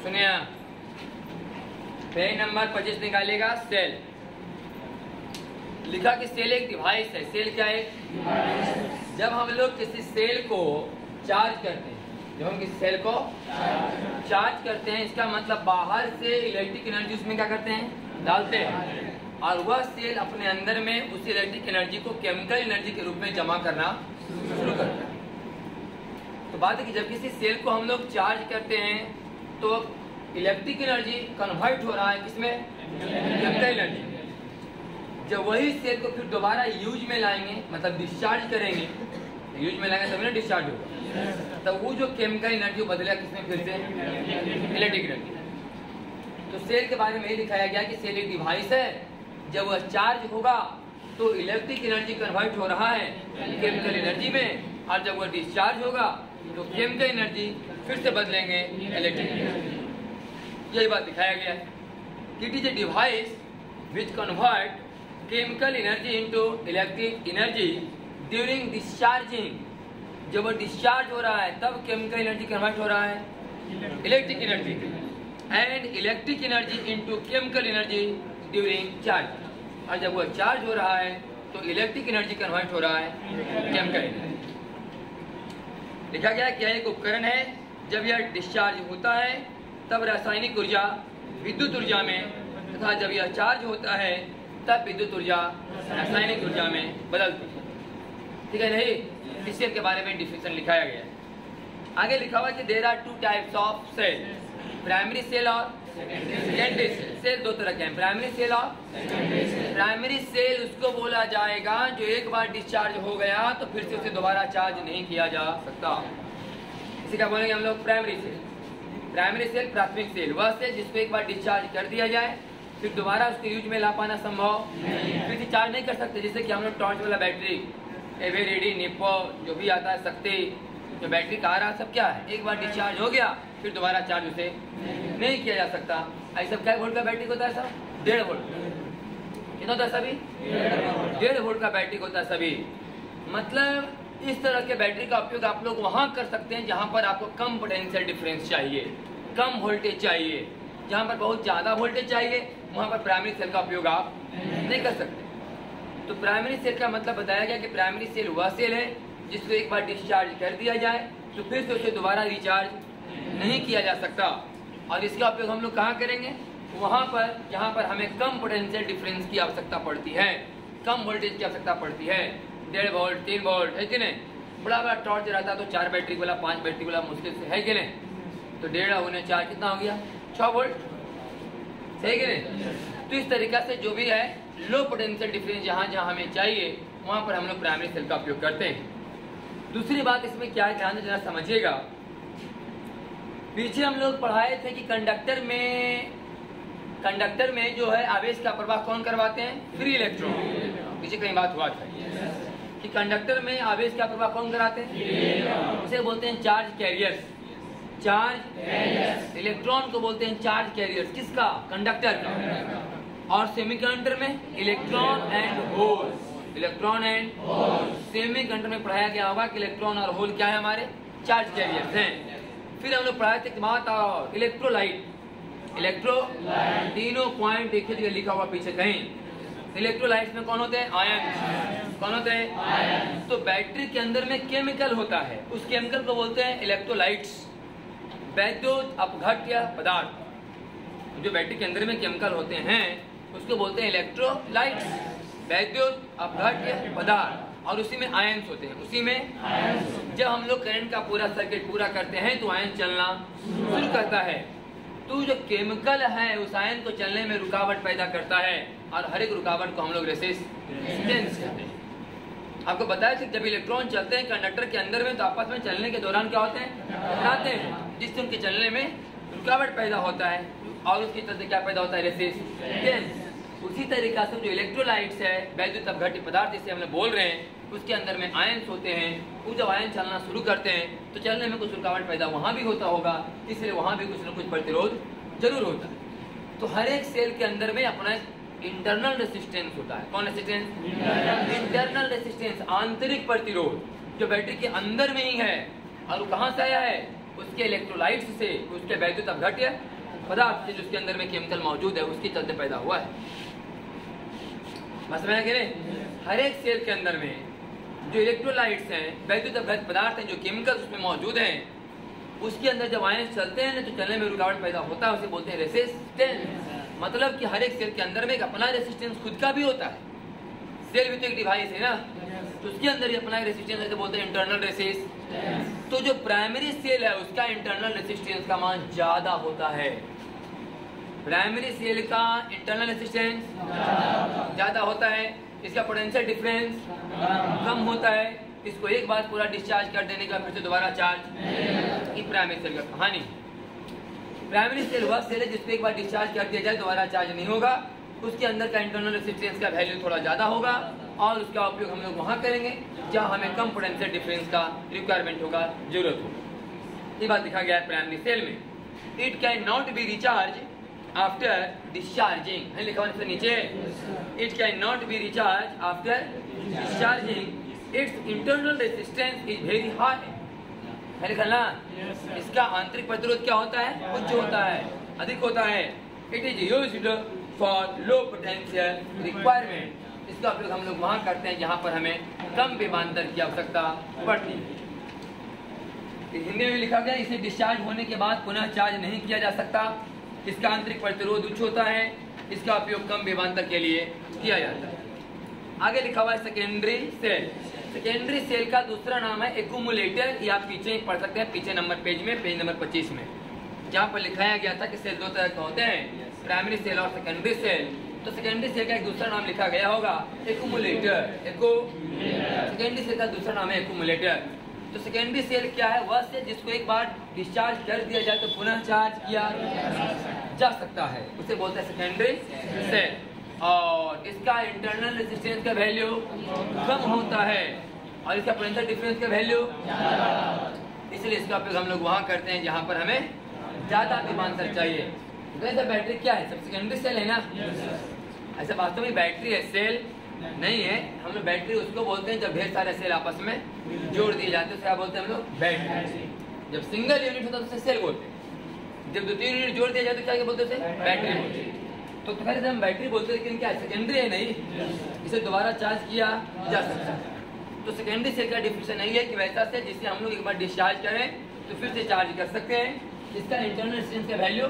सुनिए, page number 25 निकालिएगा। Cell लिखा कि सेल एक डिवाइस है। सेल क्या है? जब हम लोग किसी सेल को चार्ज करते हैं, जब हम किसी सेल को चार्ज करते हैं, इसका मतलब बाहर से इलेक्ट्रिक एनर्जी उसमें क्या करते हैं? डालते हैं, और वह सेल अपने अंदर में उस इलेक्ट्रिक एनर्जी को केमिकल एनर्जी के रूप में जमा करना शुरू करता है। तो बात है कि जब किसी सेल को हम लोग चार्ज करते हैं तो इलेक्ट्रिक एनर्जी कन्वर्ट हो रहा है किसमें? Chemical energy. जब वही सेल को फिर दोबारा यूज में लाएंगे, मतलब डिस्चार्ज करेंगे, यूज में लाएंगे तभी ना डिस्चार्ज होगा, तो वो जो केमिकल एनर्जी बदलेगा किसमें? फिर से इलेक्ट्रिक एनर्जी। तो सेल के बारे में यही दिखाया गया कि सेल एक डिवाइस है। जब वह चार्ज होगा तो इलेक्ट्रिक एनर्जी कन्वर्ट हो रहा है केमिकल एनर्जी में, और जब वह डिस्चार्ज होगा तो केमिकल एनर्जी फिर से बदलेंगे इलेक्ट्रिक एनर्जी। यही बात दिखाया गया है कि it is a device which convert chemical energy into electric energy during discharging. जब वो डिस्चार्ज हो रहा है तब केमिकल एनर्जी कन्वर्ट हो रहा है electric energy, and electric energy into chemical energy during charge. और जब वो चार्ज हो रहा है तो इलेक्ट्रिक एनर्जी कन्वर्ट हो रहा है केमिकल एनर्जी। लिखा गया क्या एक उपकरण है, जब यह डिस्चार्ज होता है तब रासायनिक ऊर्जा विद्युत ऊर्जा में, तथा जब यह चार्ज होता है तब विद्युत ऊर्जा रासायनिक ऊर्जा में बदलती है। ठीक है नहीं? इस सेल के बारे में डिफिनेशन लिखाया गया है। आगे लिखा हुआ कि there are 2 types of cell, primary cell और सेकेंडरी सेल। सेल दो तरह के हैं, प्राइमरी सेल और प्राइमरी सेल उसको बोला जाएगा जो एक बार डिस्चार्ज हो गया तो फिर से उसे दोबारा चार्ज नहीं किया जा सकता। इसी का बोलेंगे हम लोग प्राइमरी सेल। प्राइमरी सेल प्राथमिक सेल, वह सेल जिसको एक बार डिस्चार्ज कर दिया जाए फिर दोबारा उसको यूज में ला पाना संभव फिर से चार्ज नहीं कर सकते। जैसे कि हम लोग टॉर्च वाला बैटरी, एवरेडी, निप्पो जो भी आता है, शक्ति, जो बैटरी का आ रहा सब क्या है? एक बार डिस्चार्ज हो गया फिर दोबारा चार्ज उसे नहीं किया जा सकता। ऐसा क्या वोल्ट का बैटरी होता है सर? 1.5 वोल्ट। कितना होता है सभी? 1.5 वोल्ट का बैटरी होता है सभी। मतलब इस तरह के बैटरी का उपयोग आप लोग वहां कर सकते हैं जहां पर आपको कम पोटेंशियल डिफरेंस चाहिए, कम वोल्टेज चाहिए। जहां पर बहुत ज्यादा वोल्टेज चाहिए वहां पर प्राइमरी सेल का उपयोग आप नहीं कर सकते। तो प्राइमरी सेल का मतलब बताया गया कि प्राइमरी सेल वह सेल है जिसको एक बार डिस्चार्ज कर दिया जाए तो फिर से उसे दोबारा रिचार्ज नहीं किया जा सकता। और इसका उपयोग हम लोग कहाँ करेंगे? वहां पर जहां पर हमें कम पोटेंशियल डिफरेंस की आवश्यकता पड़ती है, कम वोल्टेज की आवश्यकता पड़ती है। 1.5 वोल्ट, 3 वोल्ट, है कि नहीं? बड़ा बड़ा टॉर्च रहता तो 4 बैटरी वाला, 5 बैटरी वाला मुश्किल से, है कि नहीं? तो 1.5 उन्हें 4 कितना हो गया? 6 वोल्ट, सही कि नहीं? तो इस तरीका से जो भी है लो पोटेंशियल डिफरेंस जहां जहां हमें चाहिए वहां पर हम लोग प्राइमरी सेल का उपयोग करते हैं। दूसरी बात इसमें क्या है, ध्यान से जरा समझिएगा। पीछे हम लोग पढ़ाए थे कि कंडक्टर में जो है आवेश का प्रवाह कौन करवाते हैं? Free electron. पीछे कहीं बात हुआ था कि कंडक्टर में आवेश का प्रवाह कौन कराते हैं? उसे बोलते हैं चार्ज कैरियर्स। चार्ज इलेक्ट्रॉन को बोलते हैं चार्ज कैरियर्स। किसका? कंडक्टर का। और सेमीकंडक्टर में electron and hole, electron and semiconductor में पढ़ाया गया होगा कि इलेक्ट्रॉन और होल क्या है? हमारे चार्ज कैरियर्स हैं। फिर हम लोग पढ़ाए थे कि बात और इलेक्ट्रोलाइट, तीनों पॉइंट देखिए लिखा हुआ पीछे कहीं। इलेक्ट्रोलाइट्स में कौन होते हैं? आयन। कौन होते हैं? आयन। तो बैटरी के अंदर में केमिकल होता है, उस केमिकल को बोलते हैं इलेक्ट्रोलाइट्स, वैद्युत अपघट्य पदार्थ। जो बैटरी के अंदर में केमिकल होते हैं उसको बोलते हैं इलेक्ट्रोलाइट्स, वैद्युत अपघट्य पदार्थ। और उसी में आयन्स होते हैं। उसी में जब हम लोग करंट का पूरा सर्किट पूरा करते हैं तो आयन चलना शुरू करता है। तो जो केमिकल है उस आयन को चलने में रुकावट पैदा करता है, और हर एक रुकावट को हम लोग रेजिस्टेंस कहते हैं। आपको बताया कि जब इलेक्ट्रॉन चलते हैं कंडक्टर के अंदर में तो आपस में चलने के दौरान क्या होते हैं? टकराते हैं, जिससे उनके चलने में रुकावट पैदा होता है, और उसकी तरह से क्या पैदा होता है? रेजिस्टेंस। उसी तरीका से जो इलेक्ट्रोलाइट्स है, वैद्युत अपघट्य पदार्थ जिसे हम बोल रहे हैं, उसके अंदर में आयन्स होते हैं। वो जब आयन चलना शुरू करते हैं तो चलने में कुछ रुकावट पैदा वहां भी होता होगा, इसलिए वहां भी कुछ न कुछ प्रतिरोध जरूर होता है। तो हर एक सेल के अंदर में अपना इंटरनल रेसिस्टेंस होता है। कौन रेसिस्टेंस? इंटरनल रेसिस्टेंस, आंतरिक प्रतिरोध, जो बैटरी के अंदर में ही है। और वो कहाँ से आया है? उसके इलेक्ट्रोलाइट्स से, उसके वैद्युत अपघट्य पदार्थ से जो उसके अंदर में केमिकल मौजूद है उसके चलते पैदा हुआ है। बस मैं कह रहे हर एक सेल के अंदर में जो इलेक्ट्रोलाइट्स हैं, वैद्युत पदार्थ हैं, जो केमिकल उसमें मौजूद हैं, उसके अंदर जब आयन चलते हैं तो चलने में रुकावट पैदा होता है, उसे बोलते हैं रेसिस्टेंस। मतलब कि हर एक सेल के अंदर में एक अपना रेसिस्टेंस खुद का भी होता है। सेल भी तो एक डिवाइस है ना, तो उसके अंदर ही अपना रेसिस्टेंस है, तो बोलते हैं इंटरनल रेसिस्टेंस। तो जो प्राइमरी सेल है उसका इंटरनल रेसिस्टेंस का मान ज्यादा होता है। प्राइमरी सेल का इंटरनल रेसिस्टेंस ज्यादा होता है, इसका पोटेंशियल डिफरेंस कम होता है। इसको एक बार पूरा डिस्चार्ज कर देने का फिर से दोबारा चार्ज। ये प्राइमरी सेल का कहानी। प्राइमरी सेल वह सेल है जिसको एक बार डिस्चार्ज कर दिया जाए दोबारा चार्ज नहीं होगा। उसके अंदर का इंटरनल रेसिस्टेंस का वैल्यू थोड़ा ज़्यादा होगा और उसका उपयोग हम लोग वहाँ करेंगे जहाँ हमें कम पोटेंशियल डिफरेंस का रिक्वायरमेंट होगा, जरूरत होगा। ये बात लिखा गया है प्राइमरी सेल में। It can not be recharge after discharging, लिखा हुआ है नीचे। It can not be recharge after discharging, it's internal resistance is very high. है लिखा ना, इसका आंतरिक प्रतिरोध क्या होता है? उच्च होता है, अधिक होता है। It is used for low potential requirement. इसका उपयोग हम लोग वहाँ करते हैं जहाँ पर हमें कम विभवांतर की आवश्यकता पड़ती है। हिंदी में लिखा गया इसे डिस्चार्ज होने के बाद पुनः चार्ज नहीं किया जा सकता। इसका आंतरिक प्रतिरोध उच्च होता है, इसका उपयोग कम विभवांतर के लिए किया जाता है। आगे लिखा हुआ है सेकेंडरी सेल। सेकेंडरी सेल का दूसरा नाम है एक्यूमुलेटर। ये आप पीछे ही पढ़ सकते हैं, पीछे नंबर पेज में, पेज नंबर 25 में, जहाँ पर लिखाया गया था कि सेल दो तरह के होते हैं, प्राइमरी सेल और सेकेंडरी सेल। तो सेकेंडरी सेल का एक दूसरा नाम लिखा गया होगा एक्यूमुलेटर। सेकेंडरी सेल का दूसरा नाम है एक्यूमुलेटर। तो सेकेंडरी सेल क्या है? वह सेल जिसको एक बार डिस्चार्ज कर दिया जाए तो पुनः चार्ज किया जा सकता है, उसे बोलते हैं सेकेंडरी सेल। और इसका इंटरनल रेजिस्टेंस का वैल्यू कम होता है और इसका पोटेंशियल डिफरेंस का वैल्यू, इसलिए इसका उपयोग हम लोग वहाँ करते हैं जहाँ पर हमें ज़्यादा विभवांतर चाहिए। तो ऐसा बैटरी क्या है? सब सेकेंडरी सेल है ना। ऐसा वास्तव में बैटरी है, सेल नहीं है। हम लोग बैटरी उसको बोलते हैं जब ढेर सारे सेल आपस में जोड़ दिए जाते हैं, क्या बोलते हैं हम लोग? बैटरी। जब सिंगल यूनिट होता है तो उसे सेल बोलते हैं, जब 2-3 यूनिट जोड़ दिया जाए तो क्या बोलते हैं? उसे बैटरी बोलते हैं। तो खैर हम बैटरी बोलते हैं, लेकिन क्या सेकेंडरी है नहीं, इसे दोबारा चार्ज किया जा सकता है। तो सेकेंडरी सेल का डिफिनेशन नहीं है कि वैसा सेल जिसे हम लोग एक बार डिस्चार्ज करें तो फिर से चार्ज कर सकते हैं। इसका इंटरनल रेजिस्टेंस का वैल्यू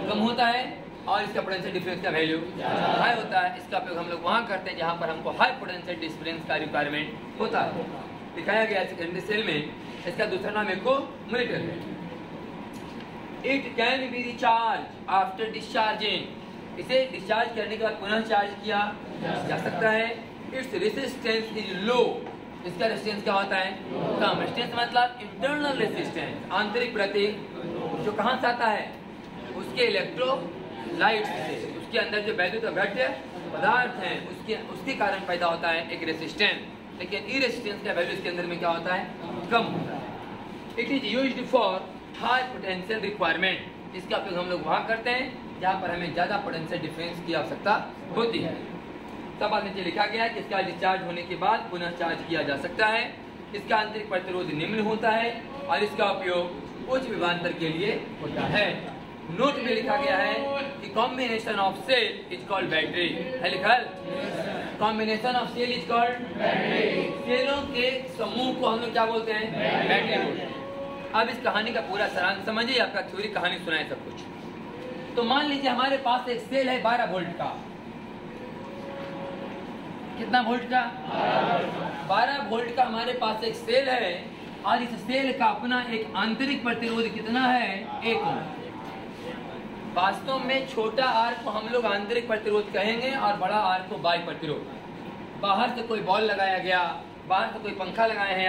कम होता है और इसका पोटेंशियल डिफरेंस का वैल्यू हाई होता है। इसका उपयोग हम लोग वहाँ करते हैं जहाँ पर हमको हाई पोटेंशियल डिफरेंस का रिक्वायरमेंट होता है। दिखाया गया सेकेंडरी सेल में। इसका दूसरा नाम एक्यूमुलेटर है। It can be recharge after discharging, इसे डिस्चार्ज करने के बाद पुनः चार्ज किया जा सकता है। इट्स रेजिस्टेंस इज लो, इसका रेजिस्टेंस क्या होता है? कम। रेजिस्टेंस मतलब इंटरनल रेजिस्टेंस, आंतरिक प्रतीक, जो कहाँ से आता है? उसके इलेक्ट्रोलाइट्स से, उसके अंदर जो वैद्युत घट्य पदार्थ हैं उसके कारण पैदा होता है एक रेजिस्टेंस। लेकिन ई रेजिस्टेंस का वैल्यू इसके अंदर में क्या होता है? कम होता है। It is used for high potential requirement, इसका उपयोग हम लोग वहाँ करते हैं जहाँ पर हमें ज़्यादा पोटेंशियल डिफरेंस की आवश्यकता होती है। तब बाद नीचे लिखा गया है कि इसका डिस्चार्ज होने के बाद पुनः चार्ज किया जा सकता है। इसका आंतरिक प्रतिरोध निम्न होता है और इसका उपयोग उच्च विभवांतर के लिए होता है। नोट में लिखा गया है कि combination of cell is called battery. है लिखा? Combination of cell is called battery. सेलों के समूह को हम लोग क्या बोलते हैं? बैटरी बोलते हैं। अब इस कहानी का पूरा सारांश समझिए, आपका थ्योरी कहानी सुनाए सब कुछ। तो मान लीजिए हमारे पास एक सेल है 12 वोल्ट का। कितना वोल्ट का? 12 वोल्ट का हमारे पास एक सेल है और इस सेल का अपना एक आंतरिक प्रतिरोध कितना है? 1 ओम। वास्तव में छोटा आर को हम लोग आंतरिक प्रतिरोध कहेंगे और बड़ा आर को बाह्य प्रतिरोध। बाहर से कोई बॉल लगाया गया, बाहर से कोई पंखा लगाए हैं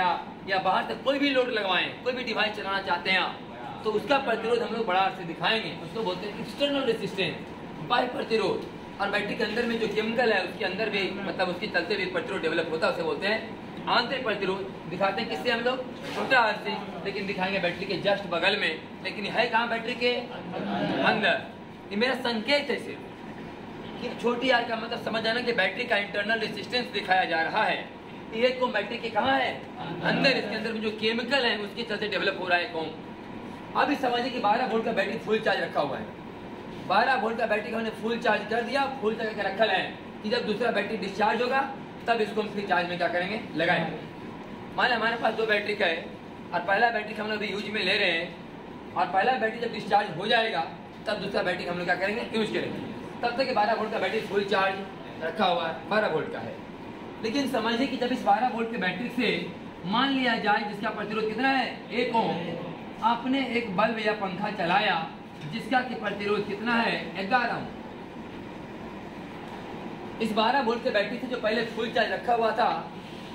या बाहर से कोई भी लोड लगवाएं, कोई भी डिवाइस चलाना चाहते हैं तो उसका प्रतिरोध हम लोग बड़ा आर से दिखाएंगे, उसको बोलते हैं एक्सटर्नल रेजिस्टेंस, बाह्य प्रतिरोध। और बैटरी के अंदर में जो केमिकल है उसके अंदर भी मतलब उसके चलते भी प्रतिरोध डेवलप होता है, उसे बोलते हैं आंतरिक प्रतिरोध। दिखाते हैं किससे? हम लोग छोटा आर से, लेकिन दिखाएंगे बैटरी के जस्ट बगल में। लेकिन है कहाँ? बैटरी के अंदर। ये मेरा संकेत है सिर्फ कि छोटी आर का मतलब समझ आना कि बैटरी का इंटरनल रेजिस्टेंस दिखाया जा रहा है। एक ओम बैटरी के कहाँ है? अंदर। इसके अंदर में जो केमिकल है उसके चलते डेवलप हो रहा है एक ओम। अब इस समझिए कि 12 वोल्ट का बैटरी फुल चार्ज रखा हुआ है। 12 वोल्ट का बैटरी को हमने फुल चार्ज कर दिया, फुल चार्ज करके रखा है कि जब दूसरा बैटरी डिस्चार्ज होगा तब इसको हम फिर चार्ज में क्या करेंगे, लगाएंगे। मान हमारे पास 2 बैटरी का है और पहला बैटरी हम लोग यूज में ले रहे हैं और पहला बैटरी जब डिस्चार्ज हो जाएगा तब दूसरा बैटरी हम लोग क्या करेंगे, यूज करेंगे। तब तक 12 वोल्ट का बैटरी फुल चार्ज रखा हुआ है, 12 वोल्ट का है। लेकिन समझिए कि जब इस 12 वोल्ट के बैटरी से मान लिया जाए जिसका प्रतिरोध कितना है, 1 ओम, आपने एक बल्ब या पंखा चलाया जिसका कि प्रतिरोध कितना है, 11 ओम। इस 12 वोल्ट के बैटरी से जो पहले फुल चार्ज रखा हुआ था,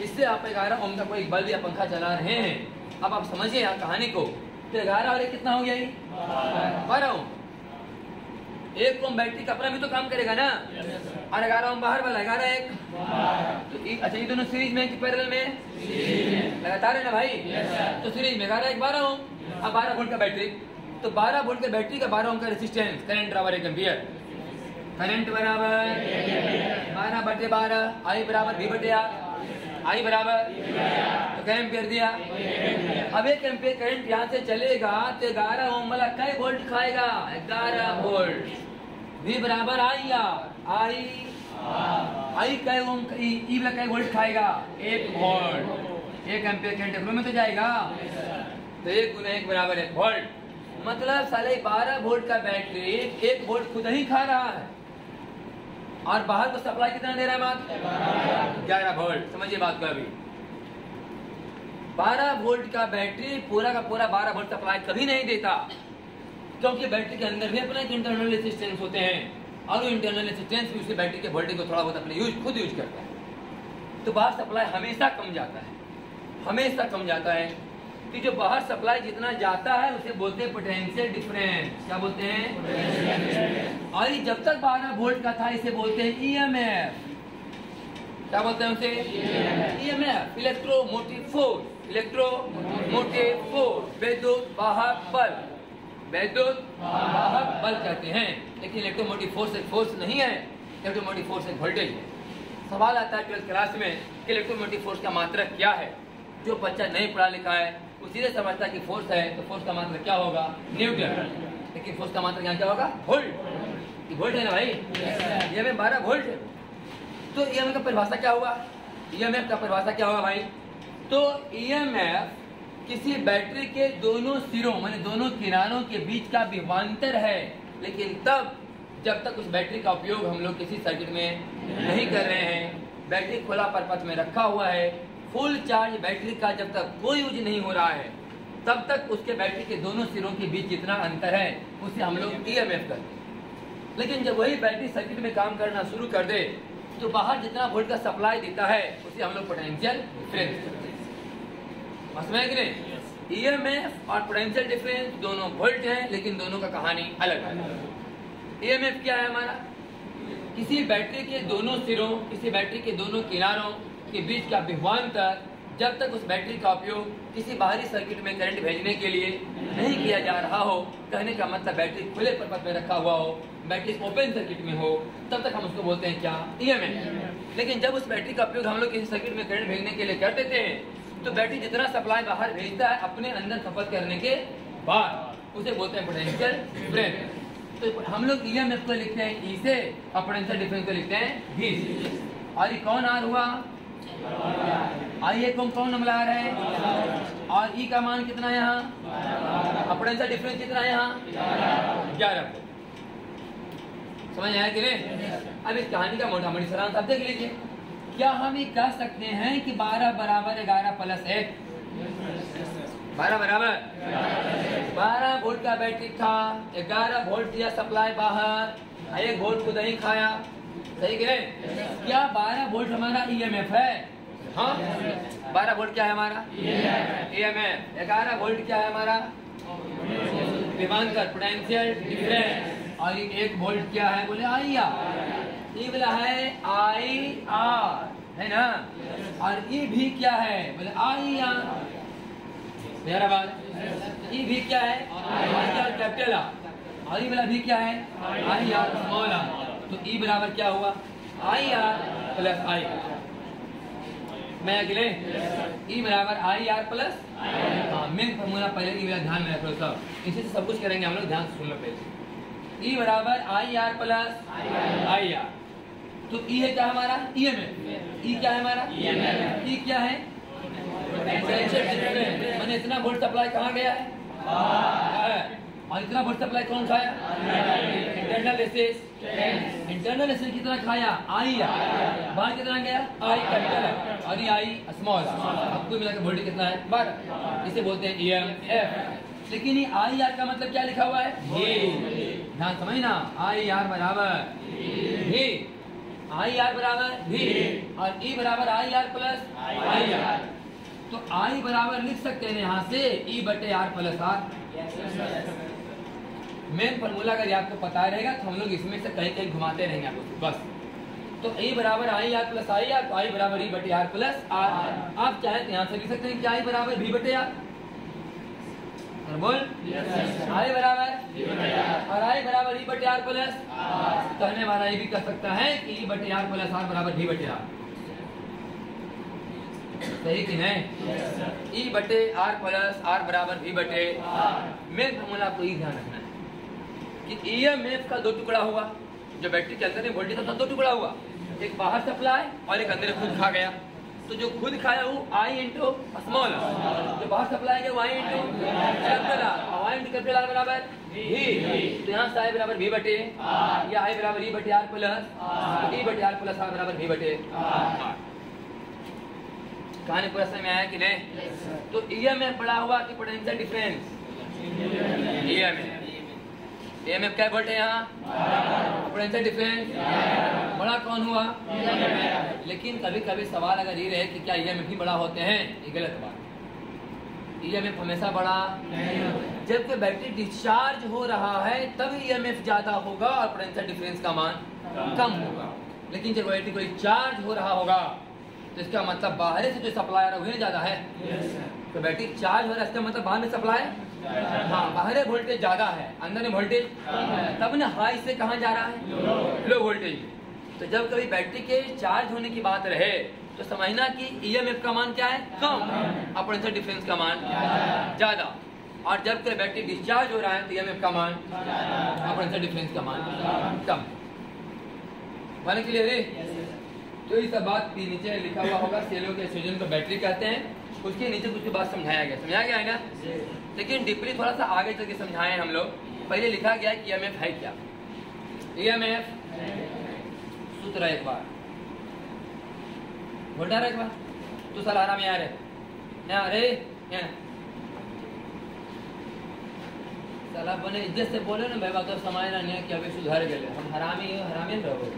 इससे आप 11 ओम का कोई बल्ब या पंखा चला रहे हैं। अब आप समझिए यहाँ कहानी को, तो 11 और 1 कितना हो गया, 12 ओम। 1 ओम बैटरी का अपना भी तो काम करेगा ना, और 11 ओम बाहर वाला, 11 1 तो अच्छा ये दोनों सीरीज में कि पैरेलल में, लगातार है ना भाई, तो सीरीज में 11 1 12 ओम। अब 12 वोल्ट का बैटरी, तो 12 वोल्ट के बैटरी का 12 ओम का रेजिस्टेंस, करंट बराबर 1 एम्पियर, करंट बराबर 12/12, आई बराबर V बटे R, आई बराबर तो क्या एम्पियर दिया। अब 1 एम्पियर करंट यहाँ से चलेगा तो 11 ओम वाला कई वोल्ट खाएगा, 11 वोल्ट। V बराबर आई आर, आई कई ओम, ई वाला कई वोल्ट खाएगा, 1 वोल्ट। 1 एम्पियर करंट फ्लो में तो जाएगा, तो 1 × 1 बराबर 1 वोल्ट। मतलब साले 12 वोल्ट का बैटरी 1 वोल्ट खुद ही खा रहा है और बाहर को सप्लाई कितना दे रहा है, मात्र 11 वोल्ट। समझिए बात को। अभी 12 वोल्ट का बैटरी पूरा का पूरा 12 वोल्ट सप्लाई कभी नहीं देता, क्योंकि बैटरी के अंदर भी अपना एक इंटरनल रेजिस्टेंस होते हैं और वो इंटरनल रेजिस्टेंस भी उसी बैटरी के वोल्टेज को थोड़ा बहुत अपने खुद यूज करता है। तो बाहर सप्लाई हमेशा कम जाता है, हमेशा कम जाता है। कि जो बाहर सप्लाई जितना जाता है उसे बोलते हैं पोटेंशियल डिफरेंस। क्या बोलते हैं? और जब तक 12 वोल्ट का था इसे बोलते हैं ईएमएफ। क्या बोलते हैं उसे? EMF, electromotive force. Electromotive force, विद्युत वाहक बल, विद्युत वाहक बल कहते हैं। लेकिन इलेक्ट्रोमोटिव फोर्स एक फोर्स नहीं है, इलेक्ट्रोमोटिव फोर्स एक वोल्टेज है। सवाल आता है 12th क्लास में कि इलेक्ट्रोमोटिव फोर्स का मात्रक क्या है। जो बच्चा नहीं पढ़ा लिखा है वो सीधे समझता है कि फोर्स है तो फोर्स का मात्रक क्या होगा, न्यूटन। लेकिन फोर्स का मात्रक यहाँ क्या होगा, वोल्ट। वोल्ट है ना भाई, ईएमएफ 12 वोल्ट है। तो ईएमएफ का परिभाषा क्या हुआ, ईएमएफ का परिभाषा क्या होगा भाई? तो ईएमएफ किसी बैटरी के दोनों सिरों माने दोनों किनारों के बीच का विभवांतर है। लेकिन तब जब तक उस बैटरी का उपयोग हम लोग किसी सर्किट में नहीं कर रहे हैं, बैटरी खुला परपथ में रखा हुआ है, फुल चार्ज बैटरी का जब तक कोई यूज नहीं हो रहा है तब तक उसके बैटरी के दोनों सिरों के बीच जितना अंतर है उसे हम लोग ईएमएफ करते हैं। लेकिन जब वही बैटरी सर्किट में काम करना शुरू कर दे तो बाहर जितना वोल्ट का सप्लाई देता है उसे हम लोग पोटेंशियल डिफरेंस करते हैं। समझ में कि नहीं? ईएमएफ और पोटेंशियल डिफरेंस दोनों वोल्ट हैं, लेकिन दोनों का कहानी अलग है। ईएमएफ क्या है हमारा? किसी बैटरी के दोनों सिरों, किसी बैटरी के दोनों किनारों के बीच का विभवांतर जब तक उस बैटरी का उपयोग किसी बाहरी सर्किट में करंट भेजने के लिए नहीं किया जा रहा हो, कहने का मतलब बैटरी खुले परपथ में रखा हुआ हो, बैटरी ओपन सर्किट में हो, तब तक हम उसको बोलते हैं क्या, ईएमएफ। लेकिन जब उस बैटरी का उपयोग हम लोग किसी सर्किट में करंट भेजने के लिए कर देते हैं तो बैटरी जितना सप्लाई बाहर भेजता है अपने अंदर खपत करने के बाद उसे बोलते हैं पोटेंशियल डिफरेंस। तो हम लोग ईएमएफ को लिखते हैं ई से और पोटेंशियल डिफरेंस को लिखते हैं भी से। और ये कौन आर हुआ, आई कौन नंबर आ रहा है, और ई का मान कितना है यहाँ, पोटेंशियल डिफरेंस कितना है यहाँ 11। समझ आया कि नहीं? अब इस कहानी का मोटा मोटी सारांश आप देख लीजिए। क्या हम ये कह सकते हैं कि 12 बराबर 11 प्लस 1, 12 बराबर 12 वोल्ट का बैटरी था, 11 वोल्ट दिया सप्लाई बाहर, 1 वोल्ट खुद ही खाया, सही कि नहीं? क्या 12 वोल्ट हमारा ईएमएफ है? हाँ, 12 वोल्ट क्या है हमारा ईएमएफ। 11 वोल्ट क्या है हमारा विभवांतर, पोटेंशियल डिफरेंस। और 1 वोल्ट क्या है, बोले आई आर। ये बोला है आई आर, है ना? और ई भी क्या है, बोले आई आर। मेरा बात, ई भी क्या है, आई आर कैपिटल आर, और ई वाला भी क्या है, आई आर स्मॉल आर। तो ई बराबर क्या हुआ, आई आर प्लस आई। मैं अगले ई बराबर I R plus main formula पहले ई ध्यान में रखो सब, इसी से सब कुछ करेंगे हम लोग, ध्यान से सुन लो पहले। ई बराबर I R plus I R, तो ई है क्या हमारा ईएमएफ, ई क्या है हमारा ई क्या है मैंने इतना वोल्ट सप्लाई कहाँ गया है और इतना वोल्ट सप्लाई कौन खाया इंटरनल एसिस कितना खाया आई बाहर कितना गया आई कैपिटल और ये आई स्मॉल, अब कुल मिलाकर वोल्टेज कितना है 12, इसे बोलते हैं ईएमएफ। लेकिन ये आई आर का मतलब क्या लिखा हुआ है ध्यान समझना, आई आर बराबर भी आई आर बराबर भी और ई बराबर I R plus I R, तो आई बराबर लिख सकते हैं यहाँ से ई बटे R plus R. Main formula अगर आपको पता रहेगा तो हम लोग इसमें से कहीं कहीं घुमाते रहेंगे आपको बस। तो ई बराबर I R plus I R, तो आई बराबर ई बटे आर प्लस आर। आप चाहे तो यहाँ से लिख सकते हैं कि आई बराबर भी बटे आर, और बोल आई बराबर और आई बराबर ई बटे आर प्लस, कहने वाला ये भी कर सकता है कि ई बटे आर प्लस आर बराबर भी बटे आर, सही कि नहीं? ई बटे आर प्लस आर बराबर भी बटे मेन फॉर्मूला आपको ये ध्यान रखना है कि ईएमएफ का दो टुकड़ा हुआ, जो बैटरी के अंदर वोल्टेज था दो टुकड़ा हुआ, एक बाहर सप्लाई और एक अंदर खुद खा गया। तो जो खुद खाया वो आई इंटू स्मॉल, जो बाहर सप्लाई गया वो आई इंटू कैपिटल आर, और आई इंटू कैपिटल आर बराबर भी, तो यहाँ से आई बराबर भी बटे या आई बराबर ई बटे आर प्लस ई बटे आर प्लस आर बराबर भी बटे आर। कहानी पूरा समझ में आया कि नहीं? तो ईएमएफ बड़ा हुआ कि पोटेंशियल डिफरेंस, ईएमएफ क्या वोल्ट है यहाँ, पोटेंशियल डिफरेंस बड़ा कौन हुआ? लेकिन कभी कभी सवाल अगर ये रहे कि क्या ईएमएफ ही बड़ा होते हैं, ये गलत बात। ईएमएफ हमेशा बड़ा जब कोई बैटरी डिस्चार्ज हो रहा है तब ईएमएफ ज्यादा होगा और पोटेंशियल डिफरेंस का मान कम होगा। लेकिन जब बैटरी कोई चार्ज हो रहा होगा तो इसका मतलब बाहर से जो सप्लाई आ रहा है वही ज्यादा है। तो बैटरी चार्ज हो रहा है इसका मतलब बाहर में सप्लाई, हाँ बाहर वोल्टेज ज्यादा है अंदर में वोल्टेज, तब ना हाई से कहाँ जा रहा है लो वोल्टेज। तो जब कभी बैटरी के चार्ज होने की बात रहे तो समझना कि ईएमएफ का मान क्या है कम और पोटेंशियल डिफरेंस का मान ज्यादा, और जब कोई बैटरी डिस्चार्ज हो रहा है तो ईएमएफ का मान और पोटेंशियल डिफरेंस का मान कम। माने क्लियर है? तो ये सब बात नीचे लिखा हुआ होगा, सेलों के स्टेशन को बैटरी कहते हैं, उसके नीचे कुछ बात समझाया गया है ना। लेकिन डीपली थोड़ा सा आगे चल के समझाएं हम लोग। पहले लिखा गया कि ईएमएफ है क्या, ईएमएफ सूत्र एक बार बोलता रहा एक बार तो सर आराम यार अरे साला बने इज्जत से बोले ना भाई बात तो समझना नहीं है कि अभी सुधर गए हम हरामी रहो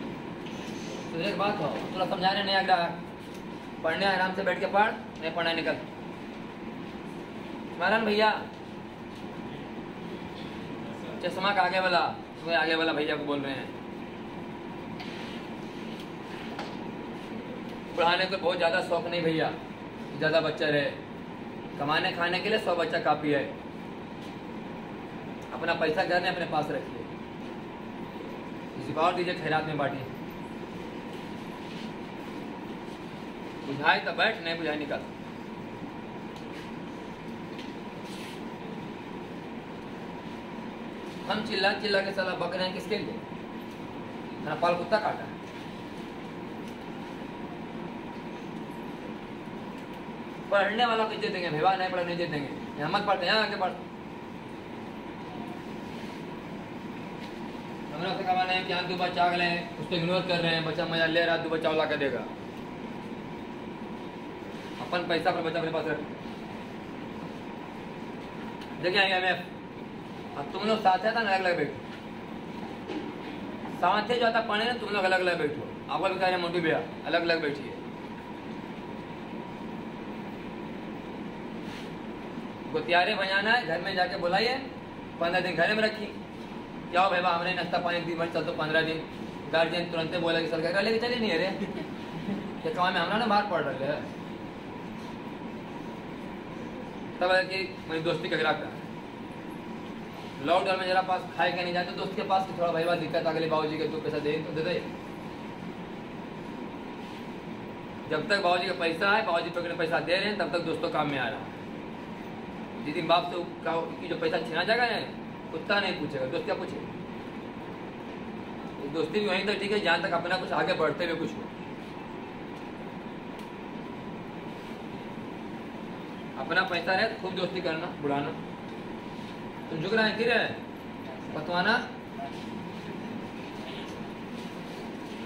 तो एक बात हो थोड़ा समझाने नहीं अगला पढ़ने आराम से बैठ के पढ़, नहीं पढ़ना निकल। स्मरण भैया चश्मा का आगे वाला, तुम्हें आगे वाला भैया को बोल रहे हैं। पढ़ाने को बहुत ज्यादा शौक नहीं भैया, ज्यादा बच्चा रहे, कमाने खाने के लिए 100 बच्चा काफी है। अपना पैसा घर में अपने पास रखिए, किसी को और दीजिए, खैरात में बांटिए। बुझाए तो बैठ, नहीं बुझाए निकल। हम चिल्ला चिल्ला के साला बक रहे हैं किसके लिए? मेरा पाल कुत्ता काटा है। पढ़ने वाला को इज्जत देंगे, भेवा नहीं पढ़ा नहीं इज्जत देंगे। यहाँ मत पढ़ते, यहाँ आके पढ़। हमरा से कमाने हैं कि यहाँ दो बच्चा अगले हैं, उसको इग्नोर कर रहे हैं, बच्चा मजा ले रहा, दो बच्चा ला कर देगा। अपन पैसा पर बच्चा अपने पास रख। देखिए ईएमएफ, अब तुम लोग साथ है ना अलग अलग बैठो, साथ है जो आता पढ़े ना तुम लोग अलग अलग बैठो। आपको भी कह रहे मोटू भैया अलग अलग बैठिए। गोतियारे बजाना है, घर में जाके बुलाइए, 15 दिन घर में रखी। क्या हो भाई हमारे नाश्ता पानी दिन भर चलते 15 दिन। गार्जियन तुरंत बोला कि सरकार लेके चले नहीं अरे क्या कमा में हमारा ना बाहर पड़ रहे है। तब कि मेरी दोस्ती का ग्राहक था, लॉकडाउन में जरा पास खाए के नहीं जाते दोस्त के पास कि थोड़ा भाई बात दिक्कत अगले बाबूजी के तो पैसा दे तो दे दे। जब तक बाबूजी का पैसा है, बाबूजी पकड़े पैसा दे रहे हैं, तब तक दोस्तों काम में आ रहा है। जिस दिन बाप से की जो पैसा छीना जाएगा ना, कुत्ता नहीं पूछेगा, दोस्त क्या पूछेगा। दोस्ती भी वहीं तक ठीक है जहां तक अपना कुछ आगे बढ़ते हुए कुछ हो। अपना पैसा रहे तो खूब दोस्ती करना, बुढ़ाना। तुम झुक रहे हैं फिर बतवाना।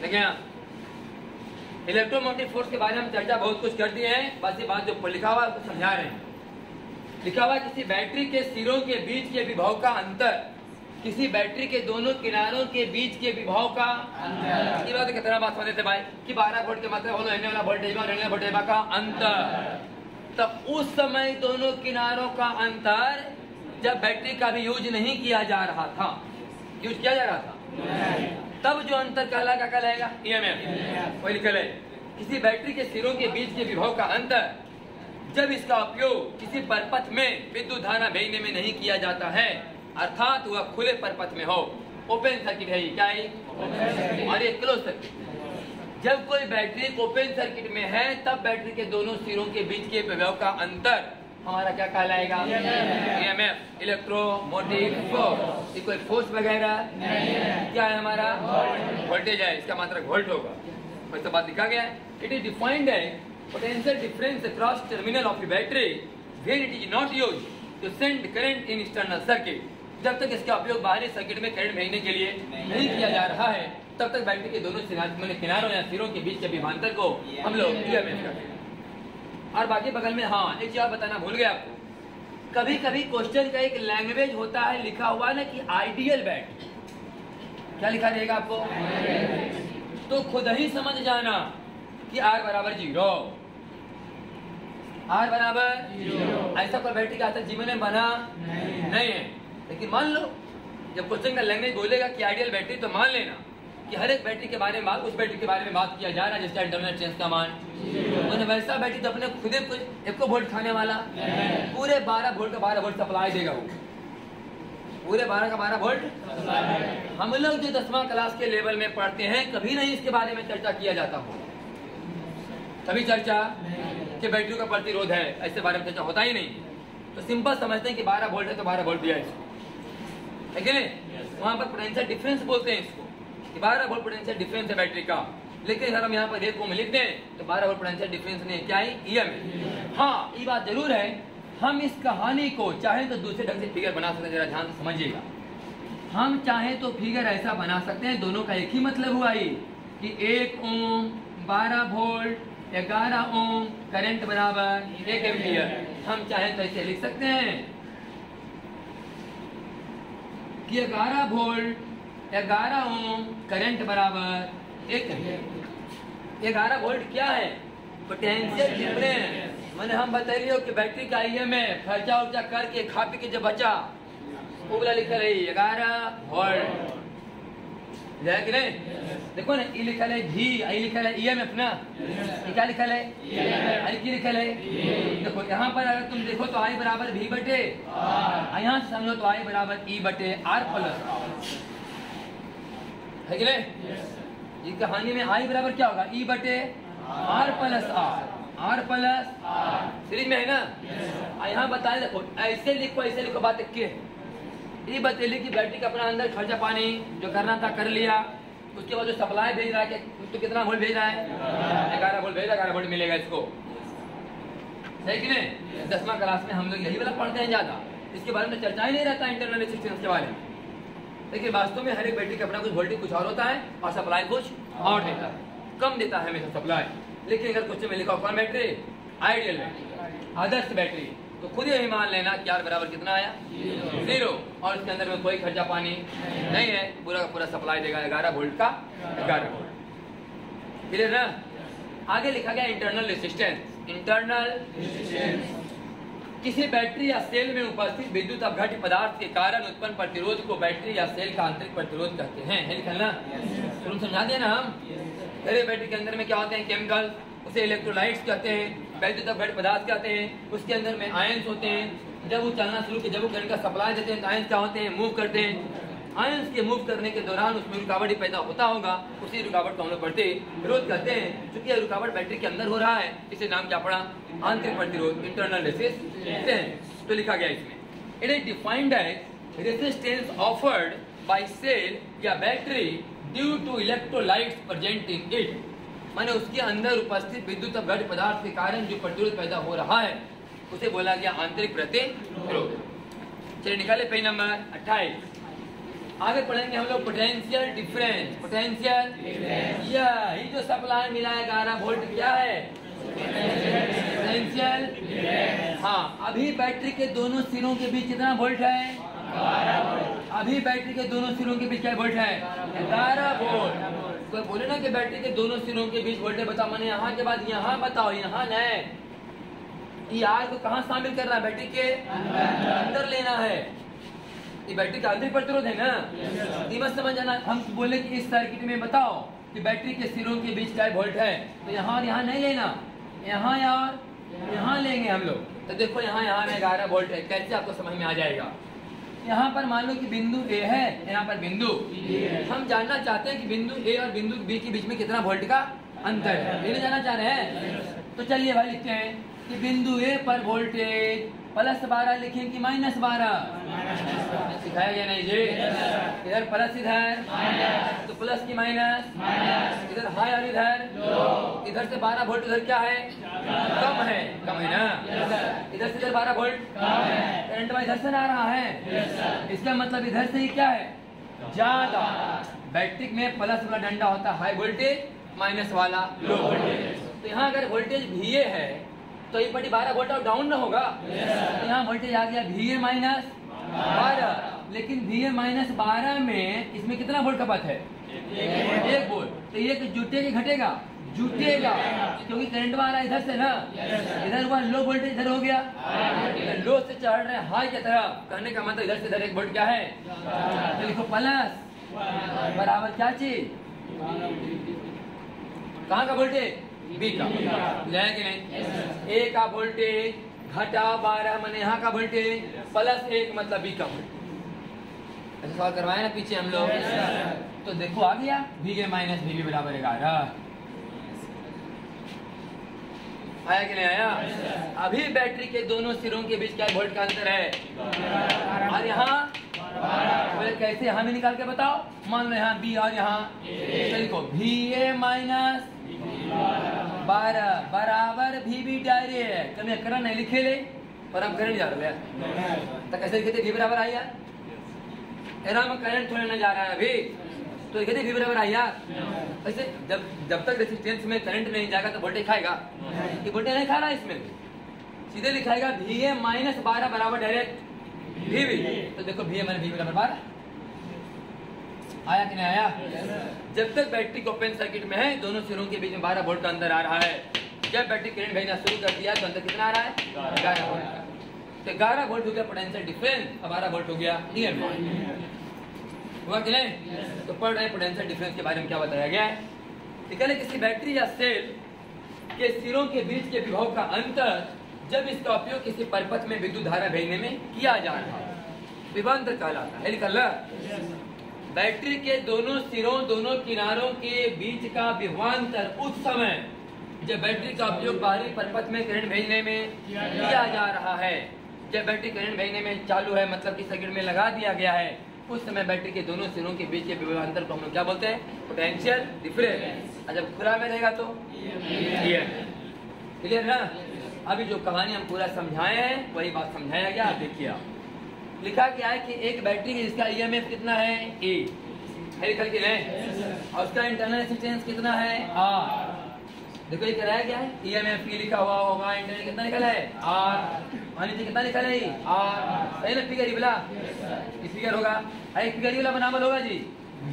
देखिए इलेक्ट्रोमोटिव फोर्स के बारे में चर्चा बहुत कुछ कर दी है, बस ये बात जो लिखा हुआ है उसको समझा रहे हैं। लिखा हुआ किसी बैटरी के सिरों के बीच के विभव का अंतर, किसी बैटरी के दोनों किनारों के बीच के विभव का अंतर। ये बात कितना बात समझते थे भाई कि 12 वोल्ट के मतलब रहने वाला वोल्टेज और रहने वाला वोल्टेज का अंतर। तब उस समय दोनों किनारों का अंतर जब बैटरी का भी यूज नहीं किया जा रहा था, यूज किया जा रहा था, तब जो अंतर कहलाएगा EMF। वही लिखा है किसी बैटरी के सिरों के बीच के विभव का अंतर जब इसका उपयोग किसी परपथ में विद्युत धारा भेजने में नहीं किया जाता है, अर्थात वह खुले परपथ में हो। ओपन सर्किट है ये, क्या है और ये क्लोज सर्किट। जब कोई बैटरी ओपन सर्किट में है तब बैटरी के दोनों सिरों के बीच के विभव का अंतर हमारा क्या कहलाएगा EMF, इलेक्ट्रोमोटिव फोर्स। ये कोई फोर्स वगैरह क्या है, हमारा वोल्टेज है, इसका मात्रक वोल्ट होगा। वैसे बात लिखा गया है, इट इज डिफाइंड है potential difference across terminal of a battery where it is not used to send current in external circuit. जब तक इसका उपयोग बाहरी सर्किट में करंट भेजने के लिए नहीं किया जा रहा है, तब तक बैटरी के दोनों किनारों या सिरों के बीच के विभवांतर को हम लोग EMF करते हैं। और बाकी बगल में हाँ एक चीज बताना भूल गया आपको, कभी कभी क्वेश्चन का एक लैंग्वेज होता है लिखा हुआ ना कि आइडियल बैटरी, क्या लिखा रहेगा आपको, तो खुद ही समझ जाना कि R बराबर 0, R बराबर 0। ऐसा कोई बैटरी का आता जीवन में बना नहीं है। लेकिन मान लो जब क्वेश्चन का लैंग्वेज बोलेगा कि आइडियल बैटरी, तो मान लेना कि हर एक बैटरी के बारे में उस बैटरी के बारे में बात किया जा रहा है जिसका इंटरनल चेंज का मान मैंने वैसा बैटरी तो अपने खुद ही 1 वोल्ट खाने वाला पूरे 12 वोल्ट का 12 वोल्ट सप्लाई देगा, वो पूरे 12 का 12 वोल्ट। हम लोग जो 10वां क्लास के लेवल में पढ़ते हैं कभी नहीं इसके बारे में चर्चा किया जाता हो, कभी चर्चा कि बैटरी का प्रतिरोध है ऐसे बारे में चर्चा होता ही नहीं। तो सिंपल समझते हैं कि 12 वोल्ट है तो 12 वोल्ट दिया इसको, है कि नहीं। वहां पर पोटेंशियल डिफरेंस बोलते हैं इसको कि 12 वोल्ट पोटेंशियल डिफरेंस है बैटरी का। लेकिन अगर हम यहाँ पर 1 ओम लिख दें तो 12 वोल्ट पोटेंशियल डिफरेंस नहीं, क्या है EMF। हाँ ये बात जरूर है, हम इस कहानी को चाहे तो दूसरे ढंग से फिगर बना सकते हैं, जरा ध्यान से समझिएगा। हम चाहे तो फिगर ऐसा बना सकते हैं, दोनों का एक ही मतलब हुआ ही कि 1 ओम 12 वोल्ट 11 ओम करंट बराबर 1 एम्पियर। हम चाहे तो ऐसे लिख सकते हैं कि 11 वोल्ट 11 ओम करंट बराबर 1 एम्पियर। 11 वोल्ट क्या है, पोटेंशियल डिफरेंस। मैंने हम बता रही हो कि बैटरी का EMF खर्चा उर्चा करके खा पी के जो बचा वो वाला लिखा रही 11 वोल्ट, है कि नहीं। देखो ना ये लिखा है V, आई लिखा है EMF ना, ये क्या लिखा है आई की लिखा है। देखो यहाँ पर अगर तुम देखो तो I बराबर V बटे, यहाँ से समझो तो I बराबर E बटे R प्लस, है कि नहीं। ये कहानी में I बराबर क्या होगा, E बटे R plus R plus series में है ना। यहाँ बताए देखो ऐसे लिखो बात के ये बतेली कि बैटरी का अपना अंदर खर्चा पानी जो करना था कर लिया, उसके बाद जो सप्लाई भेज रहा है तो कितना वोल्ट भेज रहा है 11 वोल्ट भेज रहा है, 11 वोल्ट मिलेगा इसको, है कि नहीं। 10वां क्लास में हम लोग यही वाला पढ़ते हैं, ज्यादा इसके बारे में चर्चा ही नहीं रहता इंटरनल रेजिस्टेंस के बारे में। लेकिन वास्तव में हर एक बैटरी का अपना कुछ वोल्टेज कुछ और होता है और सप्लाई कुछ और देता है, कम देता है हमेशा सप्लाई। लेकिन अगर क्वेश्चन में लिखा कौन बैटरी, आइडियल बैटरी, आदर्श बैटरी, तो खुद ही मान लेना कि R बराबर कितना आया 0, और इसके अंदर में कोई खर्चा पानी नहीं है, पूरा का पूरा सप्लाई देगा 11 वोल्ट का 11 वोल्ट। क्लियर ना। आगे लिखा गया इंटरनल रेजिस्टेंस। इंटरनल किसी बैटरी या सेल में उपस्थित विद्युत अपघट्य पदार्थ के कारण उत्पन्न प्रतिरोध को बैटरी या सेल का आंतरिक प्रतिरोध कहते हैं, है लिखा ना। तुम समझा दिया ना हम। पहले बैटरी के अंदर में क्या होते हैं, केमिकल, उसे इलेक्ट्रोलाइट्स कहते हैं, विद्युत अपघट्य पदार्थ कहते हैं। उसके अंदर में आयंस होते हैं, जब वो चलना शुरू किया, जब वो करंट का सप्लाई देते हैं तो आयंस क्या होते हैं, मूव करते हैं, आयंस के मूव करने के दौरान उसमें रुकावट ही पैदा होता होगा, उसी रुकावट को हम लोग प्रतिरोध कहते हैं। चूंकि यह रुकावट बैटरी के अंदर हो रहा है, इसे नाम क्या पड़ा, आंतरिक प्रतिरोध, इंटरनल रेजिस्टेंस। तो लिखा गया इसमें, it is defined as resistance offered by cell या battery due to electrolytes present in it, माने उसके अंदर उपस्थित विद्युत अपघट पदार्थ के कारण जो प्रतिरोध पैदा हो रहा है उसे बोला गया आंतरिक प्रतिरोध। चलिए निकाले पेज नंबर 28। आगे पढ़ेंगे हम लोग पोटेंशियल डिफरेंस। पोटेंशियल यही जो सप्लाई मिला है 11 वोल्ट क्या है, पोटेंशियल। हाँ, अभी बैटरी के दोनों सिरों के बीच कितना वोल्ट है, अभी बैटरी के दोनों सिरों के बीच क्या वोल्ट है, 11 वोल्ट। कोई बोले ना कि बैटरी के दोनों सिरों के बीच वोल्टेज बताओ, मैंने यहाँ के बाद यहाँ बताओ, यहाँ नहीं, ये आर को कहाँ शामिल करना है, बैटरी के अंदर लेना है। ये बैटरी का आंतरिक प्रतिरोध है ना, ये मत समझ जाना। हम बोले कि इस सर्किट में बताओ कि बैटरी के सिरों के बीच क्या वोल्ट है, तो यहाँ और यहाँ नहीं लेना, यहाँ और यहाँ लेंगे हम लोग। तो देखो यहाँ में 11 वोल्ट है, कैसे आपको समझ में आ जाएगा। यहाँ पर मान लो कि बिंदु ए है, यहाँ पर बिंदु, हम जानना चाहते हैं कि बिंदु ए और बिंदु बी के बीच में कितना वोल्ट का अंतर है, ये नहीं जानना चाह रहे हैं। तो चलिए भाई लिखते हैं कि बिंदु ए पर वोल्टेज +12 लिखें कि -12, सिखाया गया नहीं जी, इधर प्लस इधर तो प्लस की माइनस, इधर हाई और इधर से 12 वोल्ट उधर क्या है, कम है, कम है ना, इधर से इधर 12 वोल्ट करंट इधर से आ रहा है, इसका मतलब इधर से ही क्या है, ज्यादा। बैटरी में प्लस वाला डंडा होता है हाई वोल्टेज, माइनस वाला लो वोल्टेज। तो यहाँ अगर वोल्टेज VA है तो ये पट्टी 12 वोल्ट और डाउन ना होगा, तो यहाँ वोल्टेज आ गया VA -12, लेकिन VA -12 में इसमें कितना वोल्ट खपत है, 1 वोल्ट। तो ये जुटेगा घटेगा, जुटेगा, क्योंकि करंट वाला इधर से ना, इधर हुआ लो वोल्टेज, इधर हो गया लो से चढ़ रहे हाई की तरफ, कहने का मतलब इधर से इधर 1 वोल्ट क्या है, तो लिखो प्लस बराबर क्या चीज, कहाँ का वोल्टेज, बी का, कि नहीं, ए का वोल्टेज घटा 12 मैंने यहाँ का वोल्टेज +1 मतलब बी का वोल्टेज। ऐसा सवाल करवाए ना पीछे हम लोग, तो देखो आ गया VA - VB बराबर 11, आया कि नहीं आया। अभी बैटरी के दोनों सिरों के बीच क्या वोल्ट का अंतर है, और यहाँ कैसे यहाँ भी निकाल के बताओ, मान लो यहाँ बी और यहाँ देखो VA -12 बराबर VB डायरेक्ट, कभी करंट नहीं लिखे ले पर हम करंट जा रहे हैं, तो कैसे लिखे थे V बराबर आई यार, में करंट थोड़ा नहीं जा रहा है अभी, तो लिखे थे V बराबर आई यार। ऐसे जब तक रेजिस्टेंस में करंट नहीं जाएगा तो वोल्टेज खाएगा, ये वोल्टेज नहीं खा रहा है, इसमें सीधे लिखाएगा VA -12 बराबर डायरेक्ट VB। तो देखो VA - VB बराबर 12, आया कि नहीं आया। जब तक बैटरी को ओपन सर्किट में है दोनों सिरों के बीच में 12 वोल्ट का अंदर आ रहा है, जब बैटरी करंट भेजना शुरू कर दिया तो अंदर कितना आ रहा है, 11 वोल्ट। तो 11 वोल्ट हो गया पोटेंशियल डिफरेंस, 12 वोल्ट हो गया EMF, हुआ कि नहीं। तो पढ़ रहे पोटेंशियल डिफरेंस के बारे में क्या बताया गया है, ठीक है ना। किसी बैटरी या सेल के सिरों के बीच के विभव का अंतर जब इसका उपयोग किसी परिपथ में विद्युत धारा भेजने में किया जा रहा है, विभवांतर कहलाता है। निकल बैटरी के दोनों सिरों दोनों किनारों के बीच का विभवांतर उस समय जब बैटरी का उपयोग बाहरी परिपथ में करंट भेजने में किया जा रहा है, जब बैटरी करंट भेजने में चालू है, मतलब कि सर्किट में लगा दिया गया है, उस समय बैटरी के दोनों सिरों के बीच के विभवांतर को हम लोग क्या बोलते हैं, पोटेंशियल डिफरेंस। और जब खुला में रहेगा तो क्लियर ना। अभी जो कहानी हम पूरा समझाए हैं वही बात समझाया गया, देखिए लिखा गया है कि एक बैटरी है जिसका EMF कितना है, E है, लिखा के नहीं, और उसका इंटरनल रेजिस्टेंस कितना है, R। देखो ये कराया गया है, EMF E लिखा हुआ होगा, इंटरनल कितना निकला है, R, और नीचे कितना निकला है, R। सही ना, फिगर ही बोला, इस फिगर होगा, एक फिगर वाला बनावल होगा जी,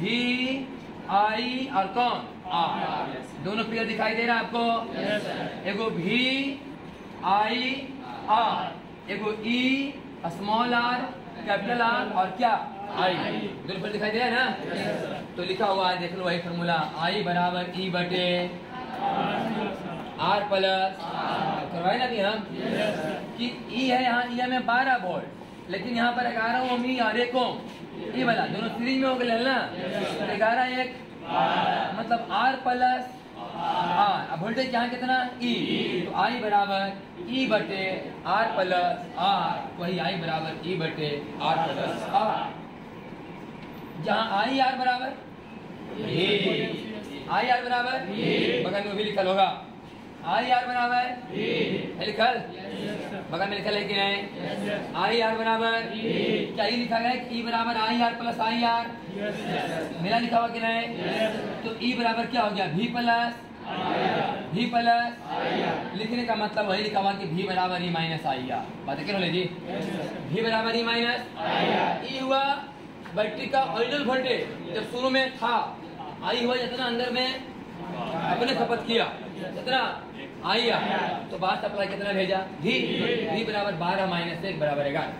VI और कौन, R। दोनों फिगर दिखाई दे रहा है आपको, एगो VI R, एगो E small r capital R और क्या I, दोनों पर दिखाई दे रहा है ना। तो लिखा हुआ है, देख लो वही फॉर्मूला, I बराबर E बटे R प्लस, करवाए ना कि हम कि E है यहाँ, EMF 12 वोल्ट, लेकिन यहाँ पर 11 ओम ई और 1 ओम ये वाला दोनों सीरीज में हो गए ना। 11 1 मतलब R प्लस R। अब वोल्टेज यहाँ कितना E, तो I बराबर E बटे R प्लस R, वही I बराबर E बटे R प्लस R। जहाँ I R बराबर I R बराबर बगल में भी लिखल होगा I R बराबर लिखल बगल में लिखल है कि नहीं? I R बराबर क्या ही लिखा गया है? E बराबर I R plus I R मेरा लिखा हुआ कि नहीं? तो E बराबर क्या हो गया? V प्लस लिखने का मतलब वही लिखा हुआ कि V बराबर E माइनस I R। बात क्लियर हो जी? V बराबर E माइनस E हुआ बैटरी का ओरिजिनल वोल्टेज जब शुरू में था। I हुआ जितना अंदर में अपने खपत किया कितना I R, तो बाहर सप्लाई कितना भेजा V बराबर 12 माइनस 1 बराबर 11।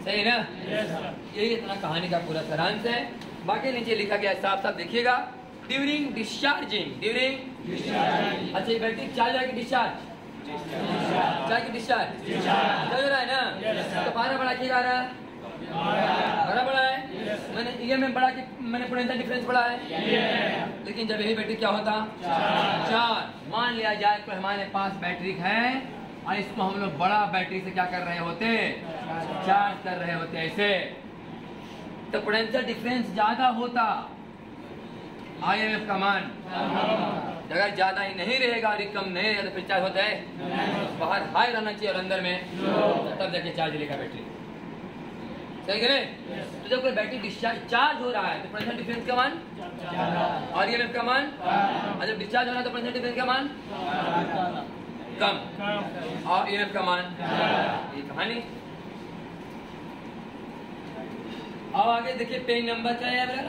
सही ना? यही इतना कहानी का पूरा सारांश है। बाकी नीचे लिखा गया साफ साफ देखिएगा। ड्यूरिंग डिस्चार्जिंग अच्छा ये बैटरी चार्ज है कि डिस्चार्ज? चार्ज की डिस्चार्ज चल रहा है ना। तो 12 बढ़ा के 11 बड़ा है। मैंने EMF बढ़ा के मैंने पोटेंशियल डिफरेंस बढ़ा है। लेकिन जब यही बैटरी क्या होता 4, मान लिया जाए तो हमारे पास बैटरी है और इसको हम लोग बड़ा बैटरी से क्या कर रहे होते चार्ज कर रहे होते ऐसे, तो पोटेंशियल डिफरेंस ज्यादा होता IMF का मान अगर ज्यादा ही नहीं रहेगा और कम नहीं रहेगा तो फिर चार्ज होता है बाहर हाई रहना चाहिए और अंदर में तब जाके चार्ज लेगा बैटरी। सही कह रहे? तो जब कोई बैटरी डिस्चार्ज चार्ज हो रहा है तो पोटेंशियल डिफरेंस का मान और EMF का मान, और जब डिस्चार्ज हो रहा है तो पोटेंशियल डिफरेंस का मान कम और EMF का मान। ये कहानी। अब आगे देखिए पेज नंबर क्या है मेरा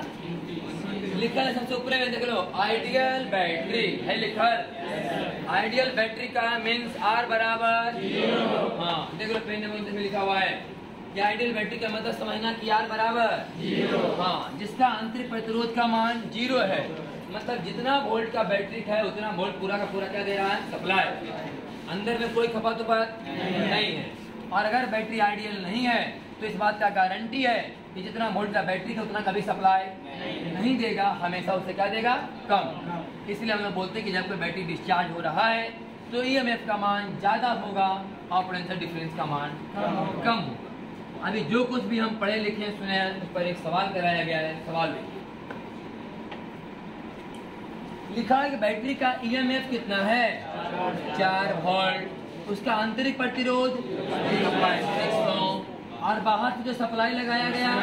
लिखा है सबसे ऊपर में देख लो आइडियल बैटरी है लिखल। आइडियल बैटरी का मीन्स R बराबर 0। हाँ देख लो पेज नंबर में लिखा हुआ है कि आइडियल बैटरी का मतलब समझना कि R बराबर 0। हाँ जिसका आंतरिक प्रतिरोध का मान 0 है, मतलब जितना वोल्ट का बैटरी है उतना वोल्ट पूरा का पूरा क्या दे रहा है सप्लाई, अंदर में कोई खपत नहीं है। और अगर बैटरी आइडियल नहीं है तो इस बात का गारंटी है कि जितना वोल्ट का बैटरी है उतना कभी सप्लाई नहीं देगा, हमेशा उससे क्या देगा कम। इसलिए हम लोग बोलते हैं कि जब कोई बैटरी डिस्चार्ज हो रहा है तो EMF का मान ज्यादा होगा और पोटेंशियल डिफरेंस का मान कम होगा। अभी जो कुछ भी हम पढ़े लिखे सुने उस पर एक सवाल कराया गया है। सवाल लिखा है कि बैटरी का EMF कितना है 4 वोल्ट, उसका आंतरिक प्रतिरोध 0.6 और बाहर से जो सप्लाई लगाया गया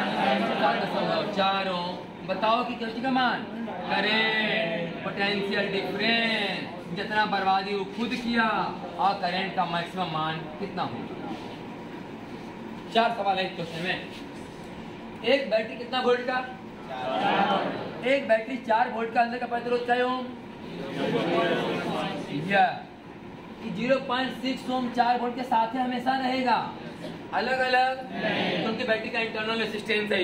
7.4 ओम। बताओ कि किसी का मान करेंट पोटेंशियल डिफरेंस जितना बर्बादी वो खुद किया और करंट का मैक्सिमम मान कितना होगा। 4 सवाल है इस क्वेश्चन में। एक बैटरी कितना वोल्ट का एक बैटरी 4 वोल्ट का अंदर का प्रतिरोध क्या ओम 0.6 ओम 4 वोल्ट के साथ ही हमेशा रहेगा। अलग अलग क्योंकि बैटरी का इंटरनल रेजिस्टेंस है।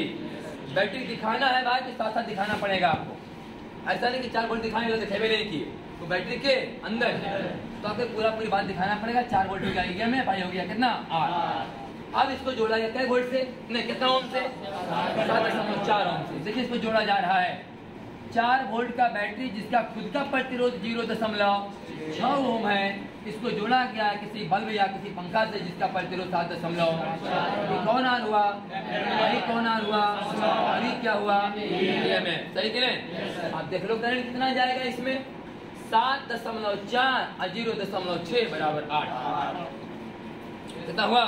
बैटरी दिखाना है भाई तो साथ साथ दिखाना पड़ेगा आपको। ऐसा नहीं कि 4 वोल्ट दिखाने लगे दिखेबे नहीं किए तो बैटरी के अंदर तो आपको पूरी बात दिखाना पड़ेगा। 4 वोल्ट हो गया EMF भाई हो गया कितना R। अब इसको जोड़ा जाता है वोल्ट से नहीं कितना ओम से 7.4 ओम से। देखिए इसको जोड़ा जा रहा है 4 वोल्ट का बैटरी जिसका खुद का प्रतिरोध 0.6 ओम है, इसको जोड़ा गया किसी बल्ब या किसी पंखा से जिसका प्रतिरोध 7.8। कौन R हुआ वही कौन R हुआ वही क्या हुआ EMF। सही कि नहीं? आप देख लो करंट कितना जाएगा इसमें 7.4 और 0.6 बराबर 8 कितना हुआ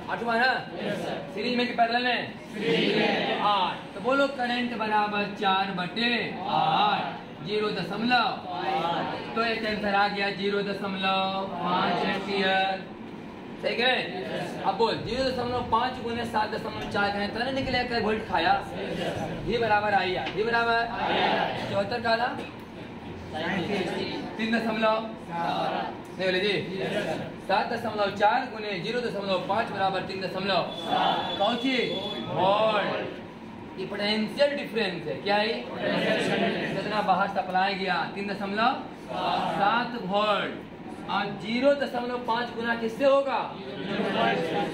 8 हुआ ना। सीरीज में कि पैरेलल में 8। तो बोलो करंट बराबर 4/8 0.5। तो एक आंसर आ गया 0.5 एम्पियर। सही है? अब बोल 0.5 गुने 7.4 करें तो नहीं निकलेगा क्या वोल्ट खाया। V बराबर आई यार V बराबर 74 का 3.4 नहीं बोले जी 7.4 गुने 0.5 बराबर 3.4 कौन सी वोल्ट। ये पोटेंशियल डिफरेंस है। क्या है जितना बाहर सप्लाई गया 3.7 वोल्ट और 0.5 गुना किससे होगा?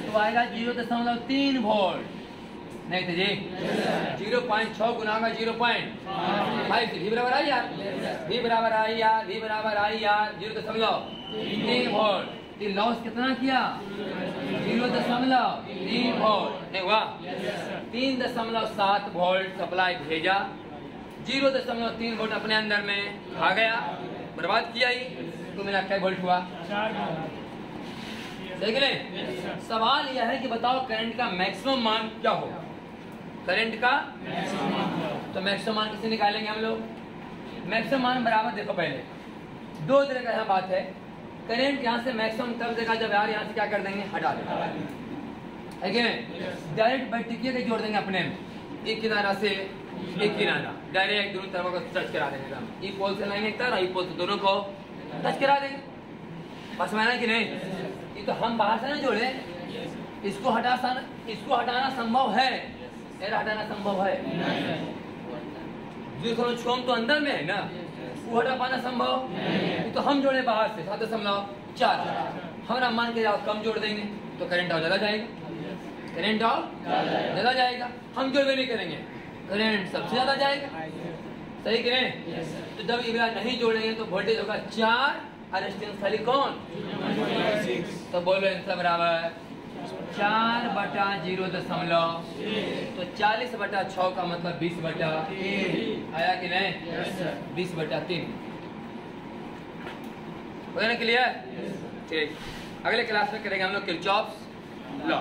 तो आएगा 0.3 वोल्ट। नहीं तो जी 0.6 गुना होगा 0.5 से। भी बराबर आई यार, भी बराबर आई यार, भी बराबर आई यार 0.3 वोल्ट। ये लॉस कितना किया? 0.3 वोल्ट। नहीं हुआ? 3.7 वोल्ट सप्लाई भेजा, 0.3 वोल्ट अपने अंदर में आ गया, बर्बाद किया ही, तो मेरा क्या वोल्ट हुआ? सही कि नहीं? सवाल यह है कि बताओ करंट का मैक्सिमम मान क्या होगा? करंट का तो मैक्सिमम मान किसे निकालेंगे हम लोग? मैक्सिमम मान बराबर, देखो पहले दो तरह का यहाँ बात है। करंट यहाँ से मैक्सिमम तब देगा जब यार यहाँ से क्या कर देंगे? हटा देंगे, है कि नहीं? डायरेक्ट बैटिकिया के जोड़ देंगे अपने में, एक किनारा से एक किनारा, डायरेक्ट दोनों तरफ को टच करा देंगे हम। ई पोल से लाएंगे एक तरह, ई पोल से दोनों को टच करा देंगे। बस मैंने कि नहीं? ये तो हम बाहर से ना जोड़े, इसको हटाना संभव है, हटाना संभव है। जो छोम तो अंदर में है ना, वो हटा पाना संभव, ये तो हम जोड़े बाहर से 7.4। हमारा मान के कम जोड़ देंगे तो करंट और ज्यादा जाएगा, करंट और ज्यादा जाएगा। हम जोड़ भी नहीं करेंगे, करंट सबसे ज्यादा जाएगा, सही कि नहीं? तो जब ये नहीं जोड़ेंगे तो वोल्टेज होगा 4 और रेजिस्टेंस खाली कौन? तो बोलो आंसर बराबर 4/0., तो 40/6 का मतलब 20/3 आया कि नहीं? 20/3 हो गया ना? क्लियर? ठीक, अगले क्लास में करेंगे हम लोग किरचॉफ्स लॉ।